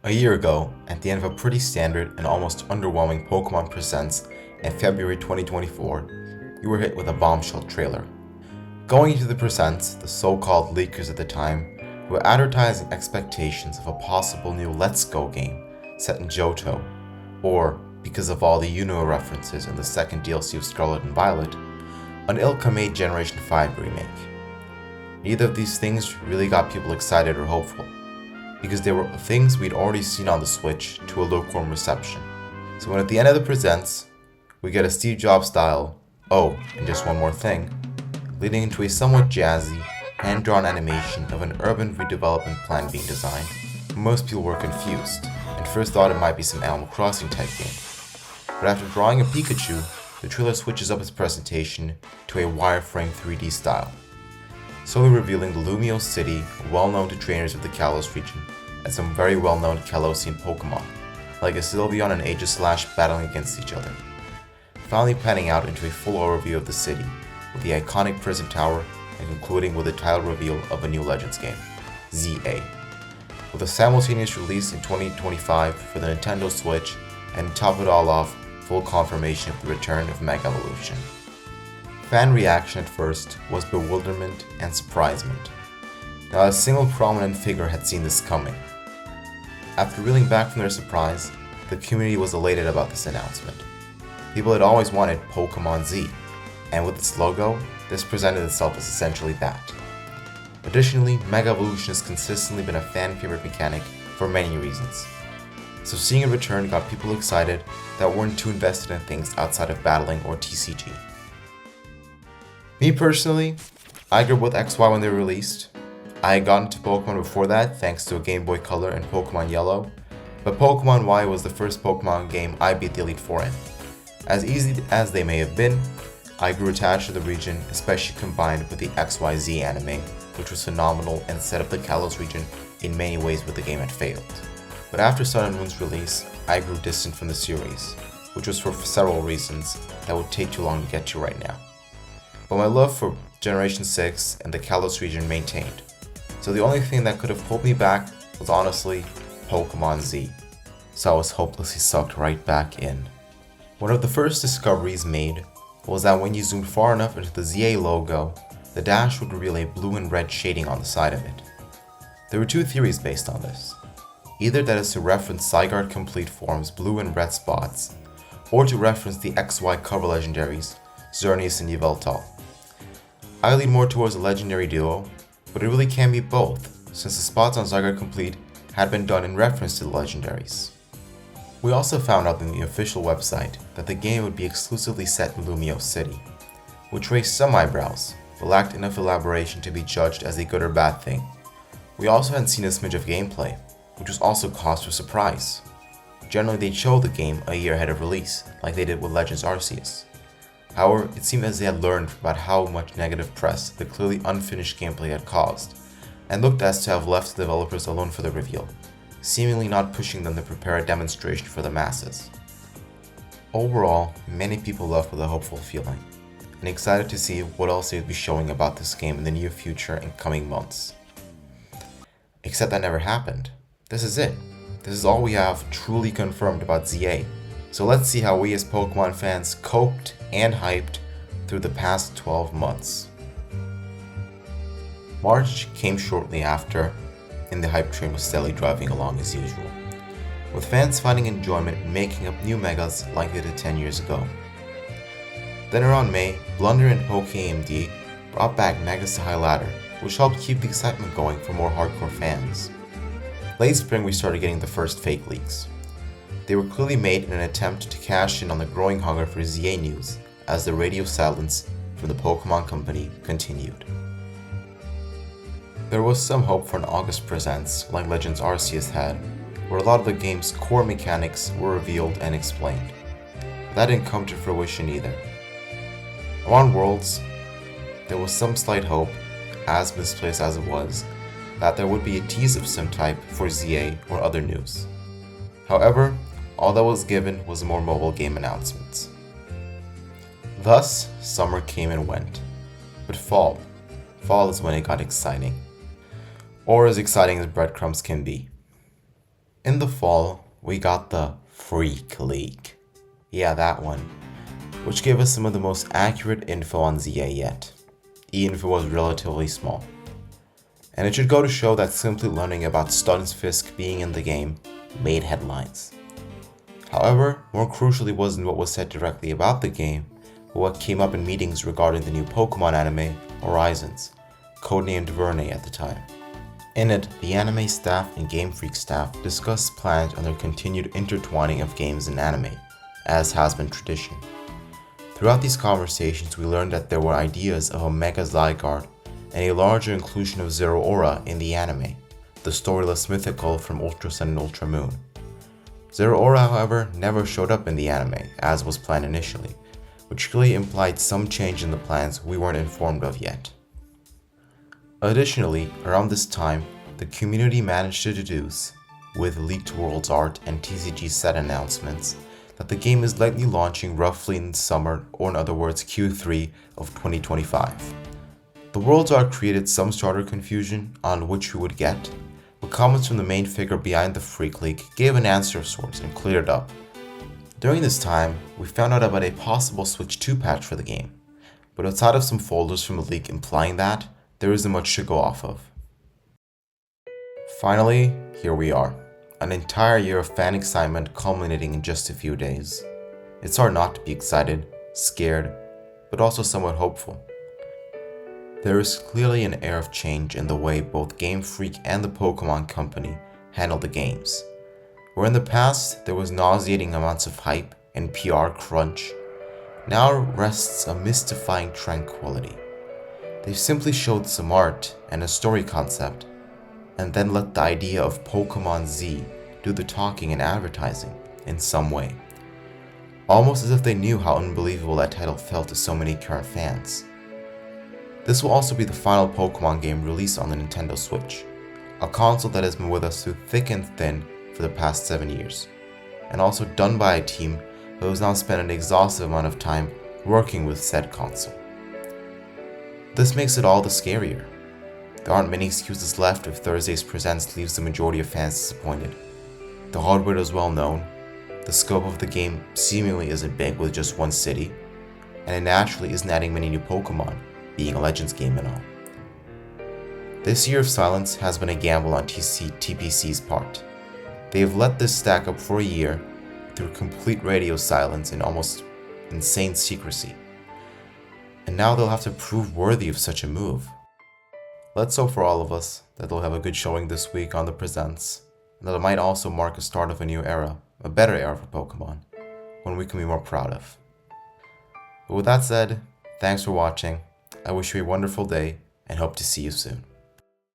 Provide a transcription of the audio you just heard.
A year ago, at the end of a pretty standard and almost underwhelming Pokémon Presents in February 2024, you were hit with a bombshell trailer. Going into the Presents, the so-called leakers at the time were advertising expectations of a possible new Let's Go game set in Johto, or, because of all the Unova references in the second DLC of Scarlet and Violet, an ill-made Generation 5 remake. Neither of these things really got people excited or hopeful, because they were things we'd already seen on the Switch to a lukewarm reception. So when at the end of the Presents, we get a Steve Jobs style, "Oh, and just one more thing," leading into a somewhat jazzy, hand-drawn animation of an urban redevelopment plan being designed, most people were confused, and first thought it might be some Animal Crossing type game. But after drawing a Pikachu, the trailer switches up its presentation to a wireframe 3D style, slowly revealing the Lumio City, well known to trainers of the Kalos region, and some very well-known Kalosian Pokémon, like a Sylveon and Aegislash battling against each other. Finally panning out into a full overview of the city, with the iconic prison tower, and concluding with the title reveal of a new Legends game, ZA. With a simultaneous release in 2025 for the Nintendo Switch, and to top it all off, full confirmation of the return of Mega Evolution. Fan reaction at first was bewilderment and surprisement. Not a single prominent figure had seen this coming. After reeling back from their surprise, the community was elated about this announcement. People had always wanted Pokémon Z, and with its logo, this presented itself as essentially that. Additionally, Mega Evolution has consistently been a fan favorite mechanic for many reasons, so seeing it return got people excited that weren't too invested in things outside of battling or TCG. Me personally, I grew up with XY when they were released. I had gotten into Pokemon before that thanks to a Game Boy Color and Pokemon Yellow, but Pokemon Y was the first Pokemon game I beat the Elite Four in. As easy as they may have been, I grew attached to the region, especially combined with the XYZ anime, which was phenomenal and set up the Kalos region in many ways where the game had failed. But after Sun and Moon's release, I grew distant from the series, which was for several reasons that would take too long to get to right now. But my love for Generation 6 and the Kalos region maintained, so the only thing that could have pulled me back was honestly Pokemon Z, so I was hopelessly sucked right back in. One of the first discoveries made was that when you zoomed far enough into the ZA logo, the dash would reveal a blue and red shading on the side of it. There were two theories based on this, either that is to reference Zygarde Complete Form's blue and red spots, or to reference the XY cover legendaries, Xerneas and Yveltal. I lean more towards a legendary duo, but it really can be both, since the spots on Zygarde Complete had been done in reference to the legendaries. We also found out in the official website that the game would be exclusively set in Lumio City, which raised some eyebrows, but lacked enough elaboration to be judged as a good or bad thing. We also hadn't seen a smidge of gameplay, which was also cause for surprise. Generally they'd show the game a year ahead of release, like they did with Legends Arceus. However, it seemed as they had learned about how much negative press the clearly unfinished gameplay had caused, and looked as to have left the developers alone for the reveal, seemingly not pushing them to prepare a demonstration for the masses. Overall, many people left with a hopeful feeling, and excited to see what else they would be showing about this game in the near future and coming months. Except that never happened. This is it. This is all we have truly confirmed about ZA. So let's see how we as Pokemon fans coped and hyped through the past 12 months. March came shortly after, and the hype train was steadily driving along as usual, with fans finding enjoyment in making up new megas like they did 10 years ago. Then around May, Blunder and PokeAMD brought back Megas to High Ladder, which helped keep the excitement going for more hardcore fans. Late spring we started getting the first fake leaks. They were clearly made in an attempt to cash in on the growing hunger for ZA news as the radio silence from the Pokemon Company continued. There was some hope for an August Presents like Legends Arceus had, where a lot of the game's core mechanics were revealed and explained. That didn't come to fruition either. Around Worlds, there was some slight hope, as misplaced as it was, that there would be a tease of some type for ZA or other news. However, all that was given was more mobile game announcements. Thus, summer came and went, but fall is when it got exciting. Or as exciting as breadcrumbs can be. In the fall, we got the Freak League. Yeah, that one, which gave us some of the most accurate info on ZA yet. E-info was relatively small. And it should go to show that simply learning about Stunfisk being in the game made headlines. However, more crucially wasn't what was said directly about the game, but what came up in meetings regarding the new Pokémon anime, Horizons, codenamed Verne at the time. In it, the anime staff and Game Freak staff discussed plans on their continued intertwining of games and anime, as has been tradition. Throughout these conversations, we learned that there were ideas of a Mega Zygarde and a larger inclusion of Zeraora in the anime, the storyless mythical from Ultra Sun and Ultra Moon. Zeraora, however, never showed up in the anime, as was planned initially, which clearly implied some change in the plans we weren't informed of yet. Additionally, around this time, the community managed to deduce, with leaked worlds art and TCG set announcements, that the game is likely launching roughly in summer, or in other words Q3 of 2025. The worlds art created some starter confusion on which we would get, but comments from the main figure behind the Freak League gave an answer of sorts and cleared it up. During this time, we found out about a possible Switch 2 patch for the game, but outside of some folders from the leak implying that, there isn't much to go off of. Finally, here we are. An entire year of fan excitement culminating in just a few days. It's hard not to be excited, scared, but also somewhat hopeful. There is clearly an air of change in the way both Game Freak and the Pokémon Company handle the games. Where in the past there was nauseating amounts of hype and PR crunch, now rests a mystifying tranquility. They've simply showed some art and a story concept, and then let the idea of Pokémon Z do the talking and advertising in some way. Almost as if they knew how unbelievable that title felt to so many current fans. This will also be the final Pokémon game released on the Nintendo Switch, a console that has been with us through thick and thin for the past 7 years, and also done by a team who has now spent an exhaustive amount of time working with said console. This makes it all the scarier. There aren't many excuses left if Thursday's Presents leaves the majority of fans disappointed. The hardware is well known, the scope of the game seemingly isn't big with just one city, and it naturally isn't adding many new Pokémon, being a Legends game and all. This year of silence has been a gamble on TPC's part. They have let this stack up for a year through complete radio silence and almost insane secrecy. And now they'll have to prove worthy of such a move. Let's hope for all of us that they'll have a good showing this week on the Presents, and that it might also mark a start of a new era, a better era for Pokemon, one we can be more proud of. But with that said, thanks for watching, I wish you a wonderful day, and hope to see you soon.